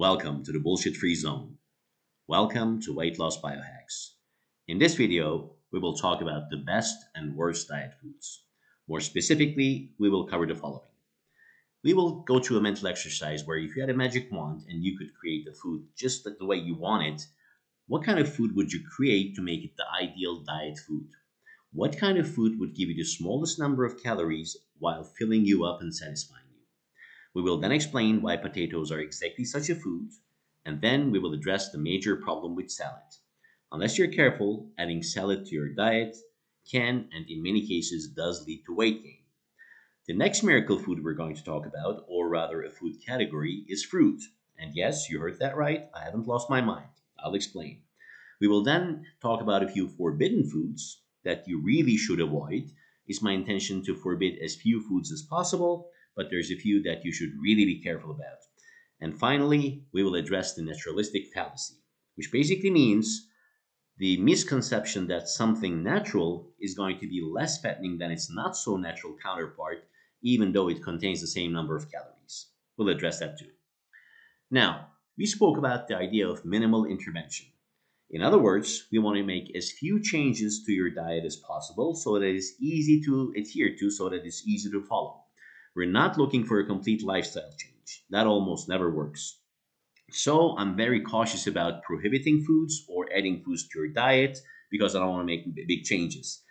Welcome to the bullshit-free zone. Welcome to Weight Loss Biohacks. In this video, we will talk about the best and worst diet foods. More specifically, we will cover the following. We will go through a mental exercise where if you had a magic wand and you could create the food just the way you want it, what kind of food would you create to make it the ideal diet food? What kind of food would give you the smallest number of calories while filling you up and satisfying you? We will then explain why potatoes are exactly such a food, and then we will address the major problem with salad. Unless you're careful, adding salad to your diet can, and in many cases does, lead to weight gain. The next miracle food we're going to talk about, or rather a food category, is fruit. And yes, you heard that right, I haven't lost my mind. I'll explain. We will then talk about a few forbidden foods that you really should avoid. It's my intention to forbid as few foods as possible, but there's a few that you should really be careful about. And finally, we will address the naturalistic fallacy, which basically means the misconception that something natural is going to be less fattening than its not so natural counterpart, even though it contains the same number of calories. We'll address that too. Now, we spoke about the idea of minimal intervention. In other words, we want to make as few changes to your diet as possible so that it's easy to adhere to, so that it's easy to follow. We're not looking for a complete lifestyle change. That almost never works. So I'm very cautious about prohibiting foods or adding foods to your diet because I don't want to make big changes.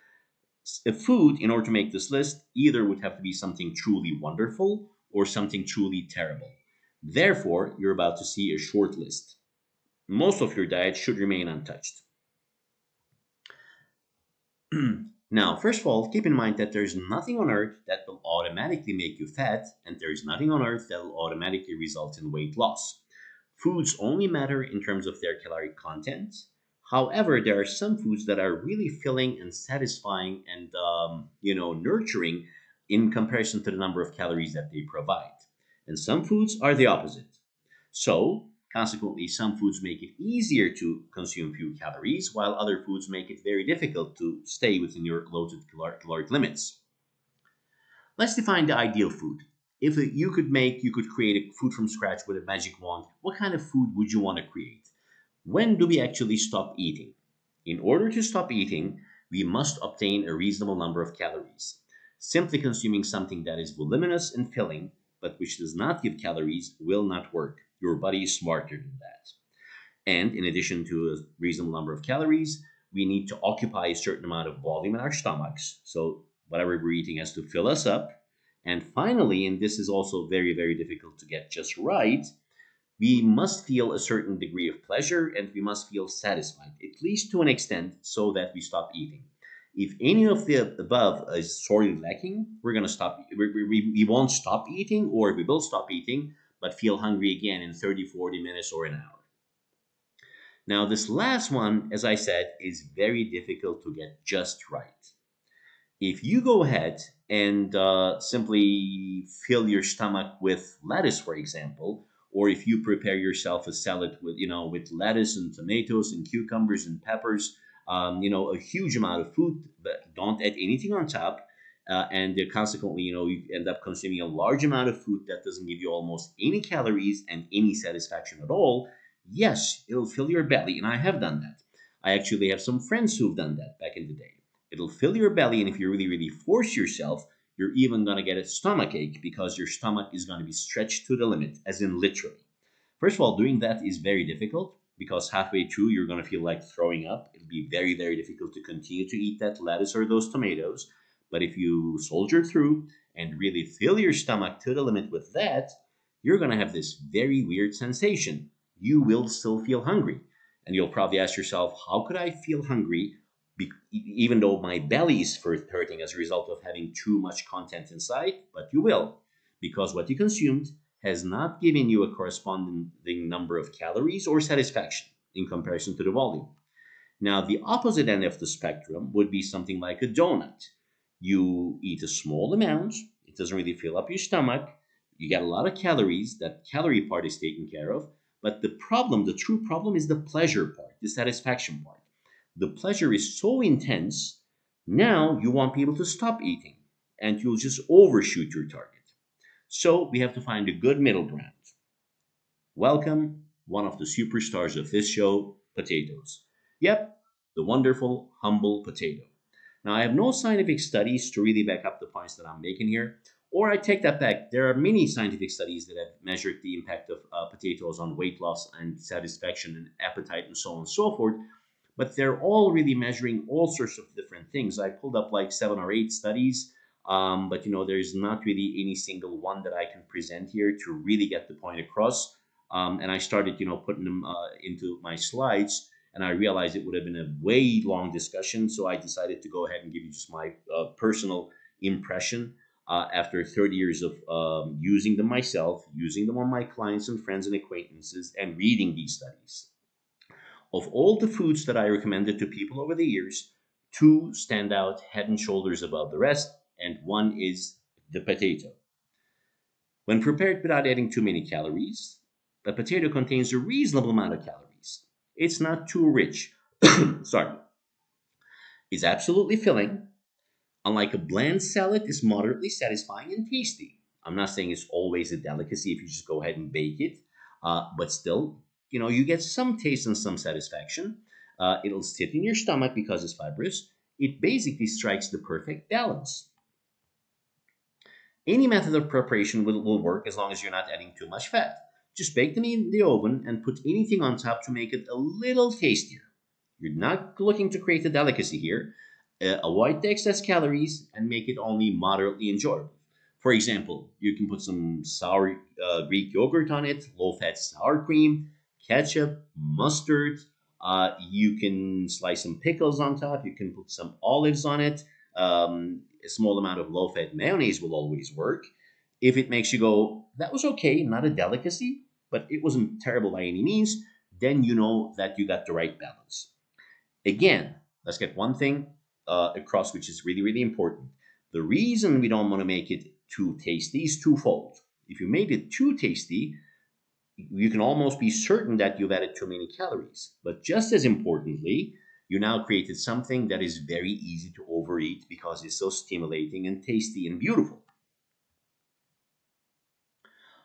A food, in order to make this list, either would have to be something truly wonderful or something truly terrible. Therefore, you're about to see a short list. Most of your diet should remain untouched. Now, first of all, keep in mind that there's nothing on earth that will automatically make you fat, and there's nothing on earth that will automatically result in weight loss. Foods only matter in terms of their caloric content. However, there are some foods that are really filling and satisfying and nurturing in comparison to the number of calories that they provide. And some foods are the opposite. So, consequently, some foods make it easier to consume few calories, while other foods make it very difficult to stay within your loaded caloric limits. Let's define the ideal food. If you could create a food from scratch with a magic wand, what kind of food would you want to create? When do we actually stop eating? In order to stop eating, we must obtain a reasonable number of calories. Simply consuming something that is voluminous and filling, but which does not give calories, will not work. Your body is smarter than that. And in addition to a reasonable number of calories, we need to occupy a certain amount of volume in our stomachs. So whatever we're eating has to fill us up. And finally, and this is also very, very difficult to get just right, we must feel a certain degree of pleasure and we must feel satisfied, at least to an extent, so that we stop eating. If any of the above is sorely lacking, we're going to stop. We won't stop eating, or we will stop eating, but feel hungry again in 30, 40 minutes or an hour. Now, this last one, as I said, is very difficult to get just right. If you go ahead and simply fill your stomach with lettuce, for example, or if you prepare yourself a salad with lettuce and tomatoes and cucumbers and peppers, a huge amount of food, but don't add anything on top, and consequently, you end up consuming a large amount of food that doesn't give you almost any calories and any satisfaction at all. Yes, it'll fill your belly, and I have done that. I actually have some friends who've done that back in the day. It'll fill your belly, and if you really, really force yourself, you're even going to get a stomach ache because your stomach is going to be stretched to the limit, as in literally. First of all, doing that is very difficult because halfway through you're going to feel like throwing up. It'll be very, very difficult to continue to eat that lettuce or those tomatoes. But if you soldier through and really fill your stomach to the limit with that, you're going to have this very weird sensation. You will still feel hungry. And you'll probably ask yourself, how could I feel hungry even though my belly is first hurting as a result of having too much content inside? But you will, because what you consumed has not given you a corresponding number of calories or satisfaction in comparison to the volume. Now, the opposite end of the spectrum would be something like a donut. You eat a small amount, it doesn't really fill up your stomach, you get a lot of calories, that calorie part is taken care of, but the true problem is the pleasure part, the satisfaction part. The pleasure is so intense, now you want people to stop eating, and you'll just overshoot your target. So we have to find a good middle ground. Welcome, one of the superstars of this show, potatoes. Yep, the wonderful, humble potato. Now, I have no scientific studies to really back up the points that I'm making here, or I take that back. There are many scientific studies that have measured the impact of potatoes on weight loss and satisfaction and appetite and so on and so forth, but they're all really measuring all sorts of different things. I pulled up like 7 or 8 studies, but there's not really any single one that I can present here to really get the point across. And I started, putting them into my slides, and I realized it would have been a way long discussion. So I decided to go ahead and give you just my personal impression after 30 years of using them myself, using them on my clients and friends and acquaintances, and reading these studies. Of all the foods that I recommended to people over the years, two stand out head and shoulders above the rest, and one is the potato. When prepared without adding too many calories, the potato contains a reasonable amount of calories. It's not too rich. Sorry. It's absolutely filling. Unlike a bland salad, it's moderately satisfying and tasty. I'm not saying it's always a delicacy if you just go ahead and bake it, but still, you get some taste and some satisfaction. It'll sit in your stomach because it's fibrous. It basically strikes the perfect balance. Any method of preparation will work as long as you're not adding too much fat. Just bake them in the oven and put anything on top to make it a little tastier. You're not looking to create a delicacy here. Avoid the excess calories and make it only moderately enjoyable. For example, you can put some sour Greek yogurt on it, low fat sour cream, ketchup, mustard. You can slice some pickles on top. You can put some olives on it. A small amount of low fat mayonnaise will always work. If it makes you go, that was okay, not a delicacy, but it wasn't terrible by any means, then you know that you got the right balance. Again, let's get one thing across, which is really, really important. The reason we don't want to make it too tasty is twofold. If you made it too tasty, you can almost be certain that you've added too many calories. But just as importantly, you now created something that is very easy to overeat because it's so stimulating and tasty and beautiful.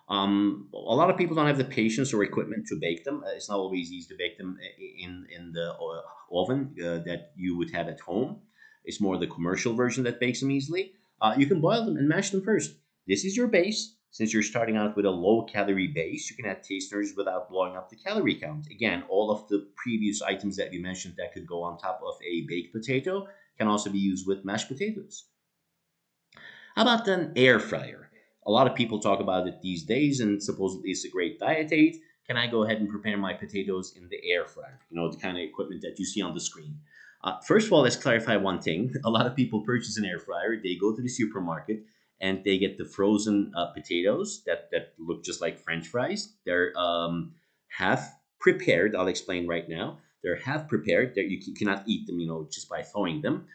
A lot of people don't have the patience or equipment to bake them. It's not always easy to bake them in the oven that you would have at home. It's more the commercial version that bakes them easily. You can boil them and mash them first. This is your base. Since you're starting out with a low calorie base, you can add tasters without blowing up the calorie count. Again, all of the previous items that we mentioned that could go on top of a baked potato can also be used with mashed potatoes. How about an air fryer? A lot of people talk about it these days, and supposedly it's a great diet aid. Can I go ahead and prepare my potatoes in the air fryer? The kind of equipment that you see on the screen. First of all, let's clarify one thing. A lot of people purchase an air fryer. They go to the supermarket and they get the frozen potatoes that look just like French fries. They're half prepared. I'll explain right now. They're half prepared. You cannot eat them, just by throwing them.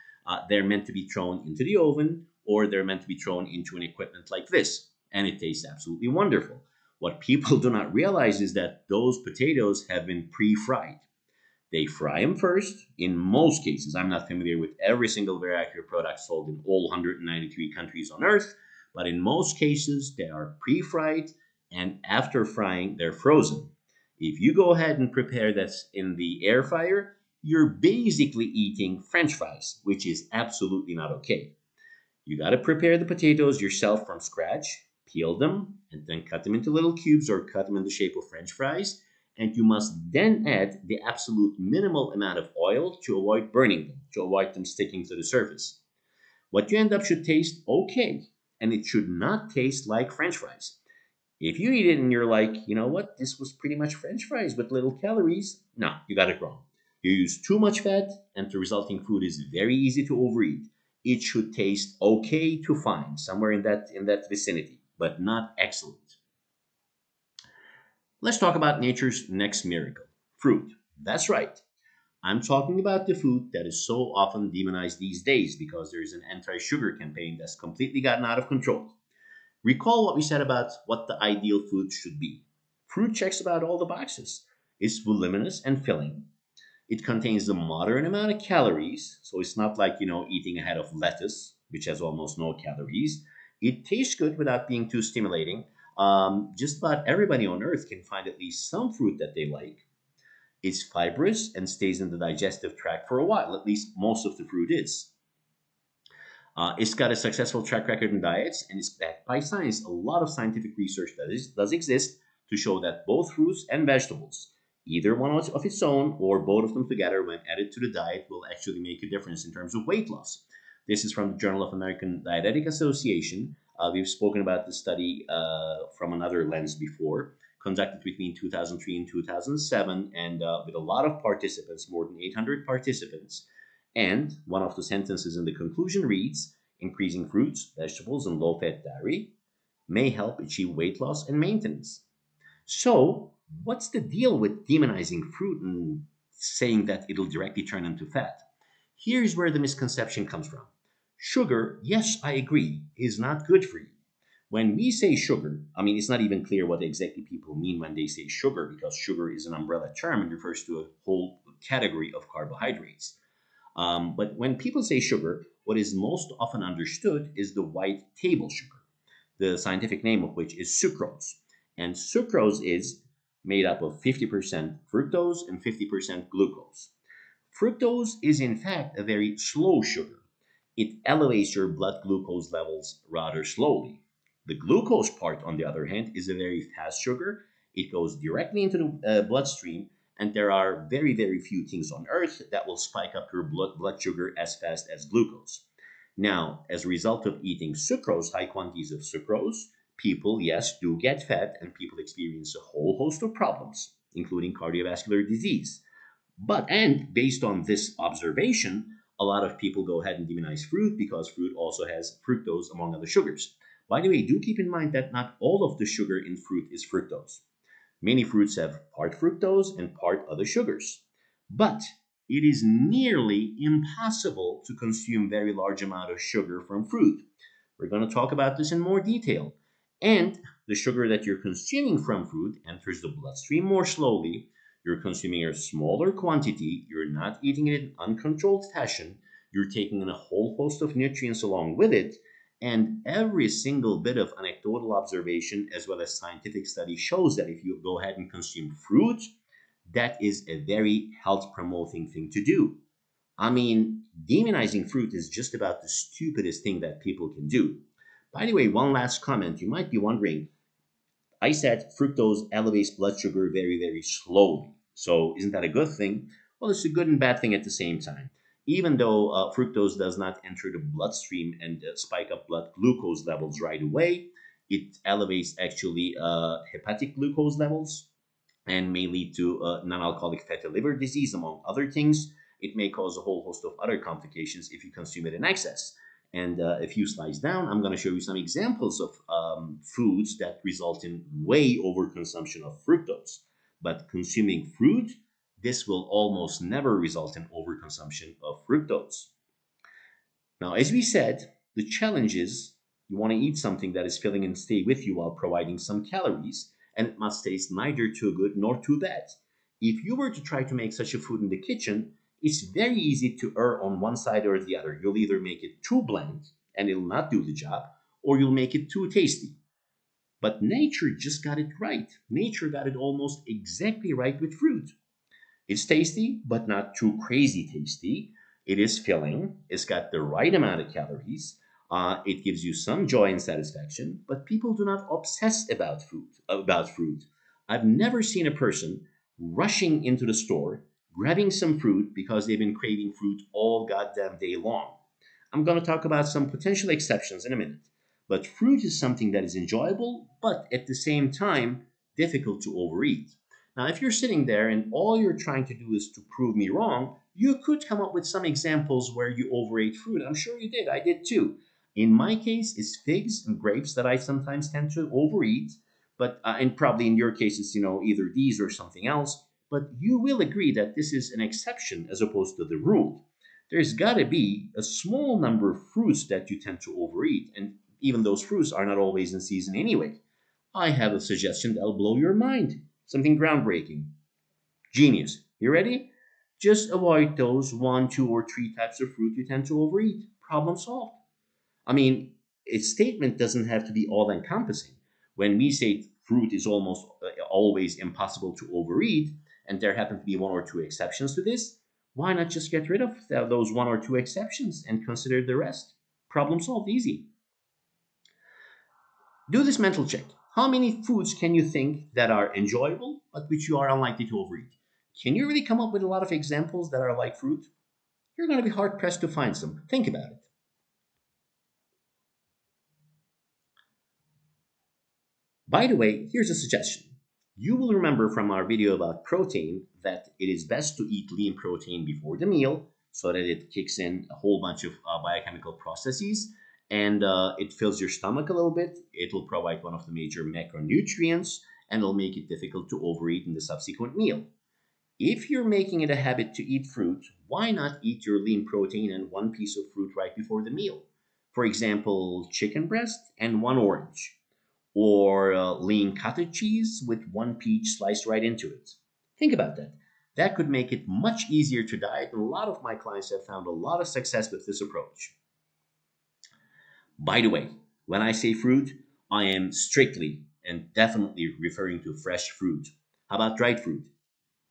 They're meant to be thrown into the oven, or they're meant to be thrown into an equipment like this, and it tastes absolutely wonderful. What people do not realize is that those potatoes have been pre-fried. They fry them first. In most cases, I'm not familiar with every single variety of product sold in all 193 countries on earth, but in most cases, they are pre-fried, and after frying, they're frozen. If you go ahead and prepare this in the air fryer, you're basically eating French fries, which is absolutely not okay. You got to prepare the potatoes yourself from scratch, peel them, and then cut them into little cubes or cut them in the shape of French fries. And you must then add the absolute minimal amount of oil to avoid burning them, to avoid them sticking to the surface. What you end up should taste okay, and it should not taste like French fries. If you eat it and you're like, you know what, this was pretty much French fries with little calories, no, you got it wrong. You use too much fat, and the resulting food is very easy to overeat. It should taste okay to fine, somewhere in that vicinity, but not excellent. Let's talk about nature's next miracle, fruit. That's right. I'm talking about the food that is so often demonized these days because there's an anti-sugar campaign that's completely gotten out of control. Recall what we said about what the ideal food should be. Fruit checks about all the boxes. It's voluminous and filling. It contains a moderate amount of calories, so it's not like, eating a head of lettuce, which has almost no calories. It tastes good without being too stimulating. Just about everybody on earth can find at least some fruit that they like. It's fibrous and stays in the digestive tract for a while, at least most of the fruit is. It's got a successful track record in diets and is backed by science. A lot of scientific research does exist to show that both fruits and vegetables, either one of its own or both of them together, when added to the diet, will actually make a difference in terms of weight loss. This is from the Journal of American Dietetic Association. We've spoken about the study from another lens before, conducted between 2003 and 2007, and with a lot of participants, more than 800 participants. And one of the sentences in the conclusion reads, increasing fruits, vegetables, and low fat dairy may help achieve weight loss and maintenance. So, what's the deal with demonizing fruit and saying that it'll directly turn into fat? Here's where the misconception comes from. Sugar, yes, I agree, is not good for you. When we say sugar, I mean, it's not even clear what exactly people mean when they say sugar, because sugar is an umbrella term and refers to a whole category of carbohydrates. But when people say sugar, what is most often understood is the white table sugar, the scientific name of which is sucrose. And sucrose is made up of 50% fructose and 50% glucose. Fructose is, in fact, a very slow sugar. It elevates your blood glucose levels rather slowly. The glucose part, on the other hand, is a very fast sugar. It goes directly into the bloodstream, and there are very, very few things on earth that will spike up your blood sugar as fast as glucose. Now, as a result of eating sucrose, high quantities of sucrose, people, yes, do get fat, and people experience a whole host of problems, including cardiovascular disease. And based on this observation, a lot of people go ahead and demonize fruit because fruit also has fructose among other sugars. By the way, do keep in mind that not all of the sugar in fruit is fructose. Many fruits have part fructose and part other sugars. But it is nearly impossible to consume very large amount of sugar from fruit. We're going to talk about this in more detail. And the sugar that you're consuming from fruit enters the bloodstream more slowly. You're consuming a smaller quantity. You're not eating it in uncontrolled fashion. You're taking in a whole host of nutrients along with it. And every single bit of anecdotal observation as well as scientific study shows that if you go ahead and consume fruit, that is a very health promoting thing to do. I mean, demonizing fruit is just about the stupidest thing that people can do. By the way, one last comment. You might be wondering, I said fructose elevates blood sugar very, very slowly. So, isn't that a good thing? Well, it's a good and bad thing at the same time. Even though fructose does not enter the bloodstream and spike up blood glucose levels right away, it elevates actually hepatic glucose levels and may lead to non alcoholic fatty liver disease, among other things. It may cause a whole host of other complications if you consume it in excess. And if you slice down, I'm going to show you some examples of foods that result in way overconsumption of fructose. But consuming fruit, this will almost never result in overconsumption of fructose. Now, as we said, the challenge is you want to eat something that is filling and stay with you while providing some calories, and it must taste neither too good nor too bad. If you were to try to make such a food in the kitchen, it's very easy to err on one side or the other. You'll either make it too bland and it'll not do the job, or you'll make it too tasty. But nature just got it right. Nature got it almost exactly right with fruit. It's tasty, but not too crazy tasty. It is filling. It's got the right amount of calories. It gives you some joy and satisfaction. But people do not obsess about food. About fruit. I've never seen a person rushing into the store, grabbing some fruit because they've been craving fruit all goddamn day long. I'm going to talk about some potential exceptions in a minute. But fruit is something that is enjoyable, but at the same time, difficult to overeat. Now, if you're sitting there and all you're trying to do is to prove me wrong, you could come up with some examples where you overate fruit. I'm sure you did. I did too. In my case, it's figs and grapes that I sometimes tend to overeat. But and probably in your case, it's either these or something else. But you will agree that this is an exception as opposed to the rule. There's got to be a small number of fruits that you tend to overeat, and even those fruits are not always in season anyway. I have a suggestion that'll blow your mind. Something groundbreaking. Genius. You ready? Just avoid those one, two, or three types of fruit you tend to overeat. Problem solved. I mean, a statement doesn't have to be all encompassing. When we say fruit is almost always impossible to overeat, and there happen to be one or two exceptions to this, why not just get rid of those one or two exceptions and consider the rest? Problem solved, easy. Do this mental check. How many foods can you think that are enjoyable but which you are unlikely to overeat? Can you really come up with a lot of examples that are like fruit? You're going to be hard pressed to find some. Think about it. By the way, here's a suggestion. You will remember from our video about protein that it is best to eat lean protein before the meal so that it kicks in a whole bunch of biochemical processes and it fills your stomach a little bit. It will provide one of the major macronutrients and it'll make it difficult to overeat in the subsequent meal. If you're making it a habit to eat fruit, why not eat your lean protein and one piece of fruit right before the meal? For example, chicken breast and one orange, or lean cottage cheese with one peach sliced right into it. Think about that. That could make it much easier to diet, and a lot of my clients have found a lot of success with this approach. By the way, when I say fruit, I am strictly and definitely referring to fresh fruit. How about dried fruit?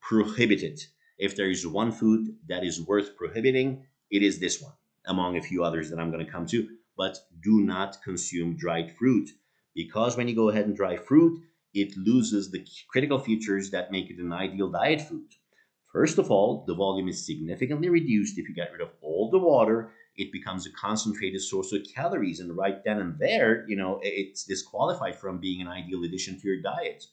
Prohibited. If there is one food that is worth prohibiting, it is this one, among a few others that I'm going to come to. But do not consume dried fruit because when you go ahead and dry fruit, it loses the critical features that make it an ideal diet food. First of all, the volume is significantly reduced if you get rid of all the water. It becomes a concentrated source of calories, and right then and there, it's disqualified from being an ideal addition to your diet.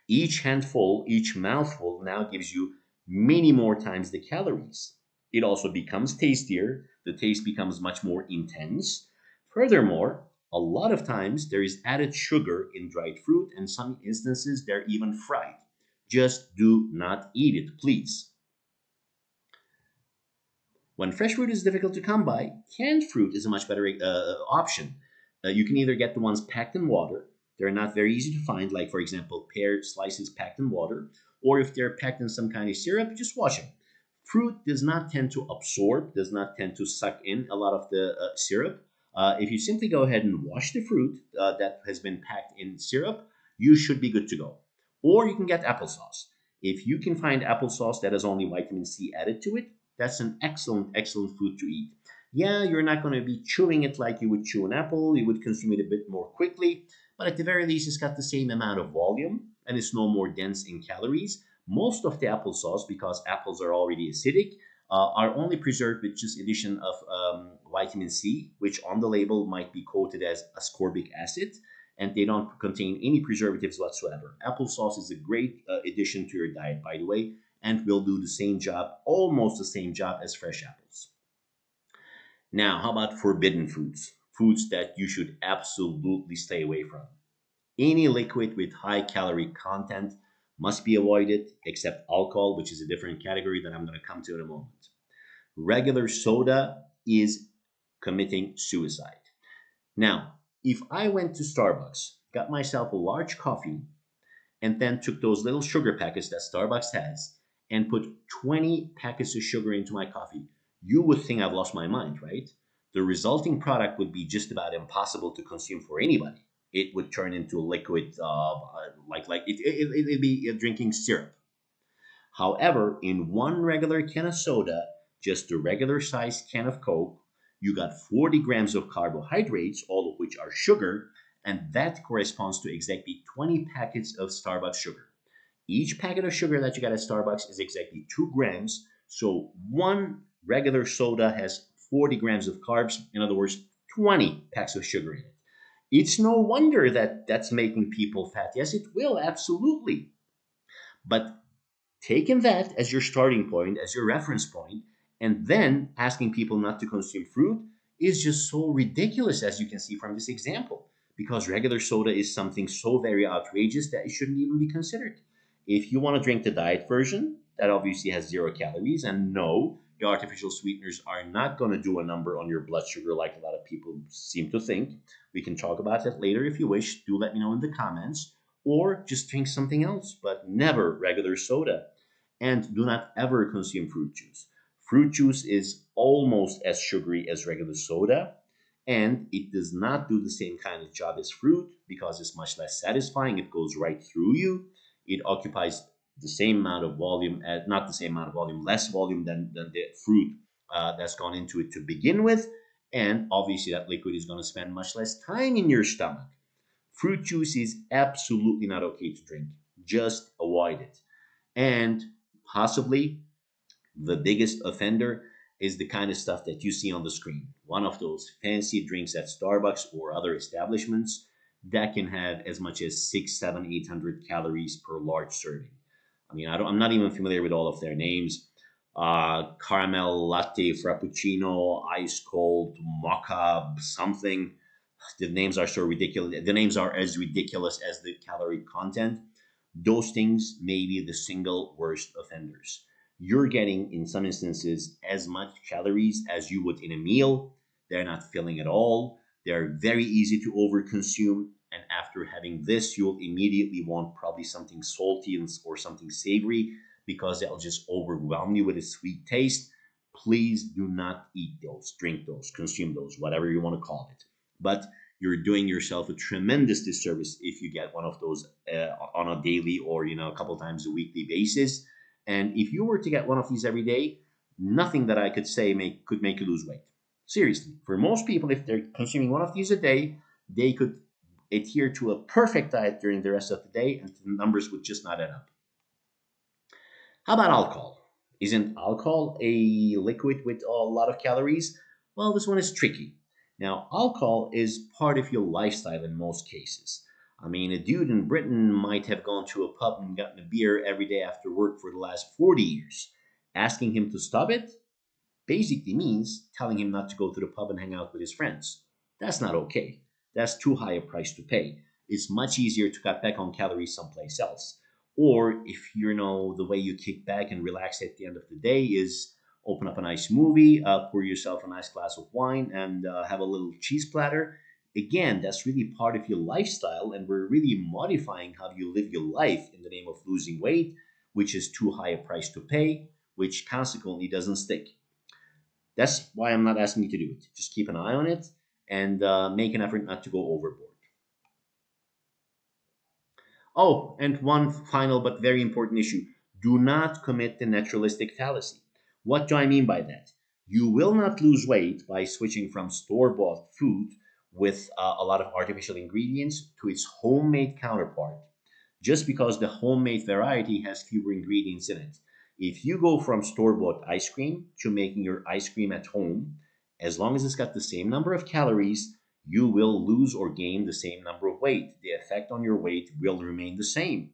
Each handful, each mouthful now gives you many more times the calories. It also becomes tastier. The taste becomes much more intense. Furthermore, a lot of times there is added sugar in dried fruit, and some instances they're even fried. Just do not eat it, please. When fresh fruit is difficult to come by, canned fruit is a much better option. You can either get the ones packed in water, they're not very easy to find, like for example, pear slices packed in water, or if they're packed in some kind of syrup, just wash them. Fruit does not tend to absorb, does not tend to suck in a lot of the syrup. If you simply go ahead and wash the fruit that has been packed in syrup, you should be good to go. Or you can get applesauce. If you can find applesauce that has only vitamin C added to it, that's an excellent, excellent food to eat. Yeah, you're not going to be chewing it like you would chew an apple. You would consume it a bit more quickly, but at the very least, it's got the same amount of volume and it's no more dense in calories. Most of the applesauce, because apples are already acidic, are only preserved with just addition of vitamin C, which on the label might be quoted as ascorbic acid, and they don't contain any preservatives whatsoever. Applesauce is a great addition to your diet, by the way, and will do the same job, almost the same job as fresh apples. Now, how about forbidden foods? Foods that you should absolutely stay away from. Any liquid with high calorie content must be avoided, except alcohol, which is a different category that I'm going to come to in a moment. Regular soda is committing suicide. Now, if I went to Starbucks, got myself a large coffee, and then took those little sugar packets that Starbucks has and put 20 packets of sugar into my coffee, you would think I've lost my mind, right? The resulting product would be just about impossible to consume for anybody. It would turn into a liquid, it'd be drinking syrup. However, in one regular can of soda, just a regular sized can of Coke, you got 40 grams of carbohydrates, all of which are sugar, and that corresponds to exactly 20 packets of Starbucks sugar. Each packet of sugar that you get at Starbucks is exactly 2 grams, so one regular soda has 40 grams of carbs, in other words, 20 packs of sugar in it. It's no wonder that that's making people fat. Yes, it will, absolutely. But taking that as your starting point, as your reference point, and then asking people not to consume fruit is just so ridiculous, as you can see from this example, because regular soda is something so very outrageous that it shouldn't even be considered. If you want to drink the diet version, that obviously has 0 calories, and no, the artificial sweeteners are not going to do a number on your blood sugar like a lot of people seem to think. We can talk about that later if you wish. Do let me know in the comments. Or just drink something else, but never regular soda. And do not ever consume fruit juice. Fruit juice is almost as sugary as regular soda. And it does not do the same kind of job as fruit because it's much less satisfying. It goes right through you. It occupies the same amount of volume, not the same amount of volume, less volume than the fruit that's gone into it to begin with. And obviously, that liquid is going to spend much less time in your stomach. Fruit juice is absolutely not okay to drink. Just avoid it. And possibly the biggest offender is the kind of stuff that you see on the screen. One of those fancy drinks at Starbucks or other establishments that can have as much as 6, 7, 800 calories per large serving. I mean, I'm not even familiar with all of their names. Caramel latte, frappuccino, ice cold, mocha, something. The names are so ridiculous. The names are as ridiculous as the calorie content. Those things may be the single worst offenders. You're getting, in some instances, as much calories as you would in a meal. They're not filling at all. They're very easy to overconsume. And after having this, you'll immediately want probably something salty or something savory because they'll just overwhelm you with a sweet taste. Please do not eat those, drink those, consume those, whatever you want to call it. But you're doing yourself a tremendous disservice if you get one of those on a daily or a couple times a weekly basis. And if you were to get one of these every day, nothing that I could say could make you lose weight. Seriously, for most people, if they're consuming one of these a day, they could adhere to a perfect diet during the rest of the day, and the numbers would just not add up. How about alcohol? Isn't alcohol a liquid with a lot of calories? Well, this one is tricky. Now, alcohol is part of your lifestyle in most cases. I mean, a dude in Britain might have gone to a pub and gotten a beer every day after work for the last 40 years. Asking him to stop it basically means telling him not to go to the pub and hang out with his friends. That's not okay. That's too high a price to pay. It's much easier to cut back on calories someplace else. Or if the way you kick back and relax at the end of the day is open up a nice movie, pour yourself a nice glass of wine, and have a little cheese platter. Again, that's really part of your lifestyle, and we're really modifying how you live your life in the name of losing weight, which is too high a price to pay, which consequently doesn't stick. That's why I'm not asking you to do it. Just keep an eye on it and make an effort not to go overboard. Oh, and one final but very important issue: do not commit the naturalistic fallacy. What do I mean by that? You will not lose weight by switching from store bought food with a lot of artificial ingredients to its homemade counterpart just because the homemade variety has fewer ingredients in it. If you go from store bought ice cream to making your ice cream at home, as long as it's got the same number of calories, you will lose or gain the same number of weight. The effect on your weight will remain the same.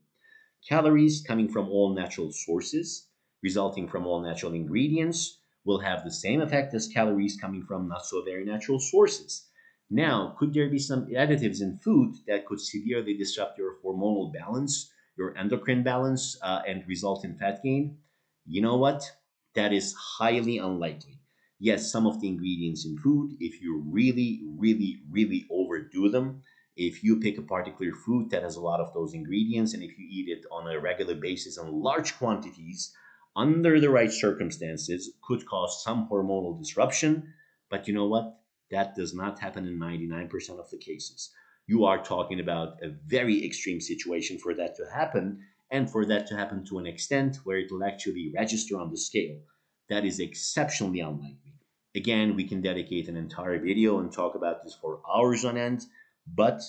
Calories coming from all natural sources, resulting from all natural ingredients, will have the same effect as calories coming from not so very natural sources. Now, could there be some additives in food that could severely disrupt your hormonal balance, your endocrine balance, and result in fat gain? You know what? That is highly unlikely. Yes, some of the ingredients in food, if you really, really, really overdo them, if you pick a particular food that has a lot of those ingredients and if you eat it on a regular basis in large quantities under the right circumstances could cause some hormonal disruption. But you know what? That does not happen in 99% of the cases. You are talking about a very extreme situation for that to happen, and for that to happen to an extent where it will actually register on the scale. That is exceptionally unlikely. Again, we can dedicate an entire video and talk about this for hours on end, but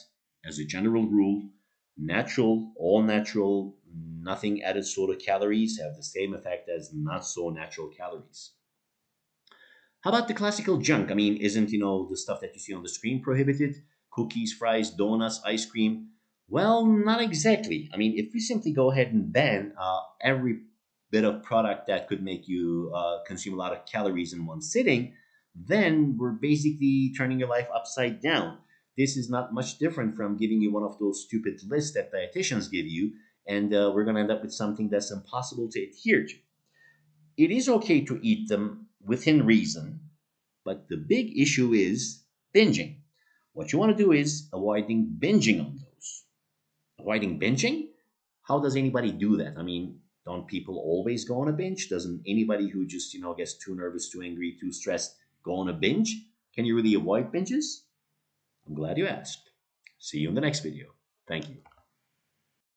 as a general rule, natural, all natural, nothing added sort of calories have the same effect as not so natural calories. How about the classical junk? I mean, isn't, the stuff that you see on the screen prohibited? Cookies, fries, donuts, ice cream? Well, not exactly. I mean, if we simply go ahead and ban every bit of product that could make you consume a lot of calories in one sitting, then we're basically turning your life upside down. This is not much different from giving you one of those stupid lists that dietitians give you, and we're going to end up with something that's impossible to adhere to. It is okay to eat them within reason, but the big issue is binging. What you want to do is avoiding binging on those. Avoiding binging? How does anybody do that? I mean, don't people always go on a binge? Doesn't anybody who just, gets too nervous, too angry, too stressed go on a binge? Can you really avoid binges? I'm glad you asked. See you in the next video. Thank you.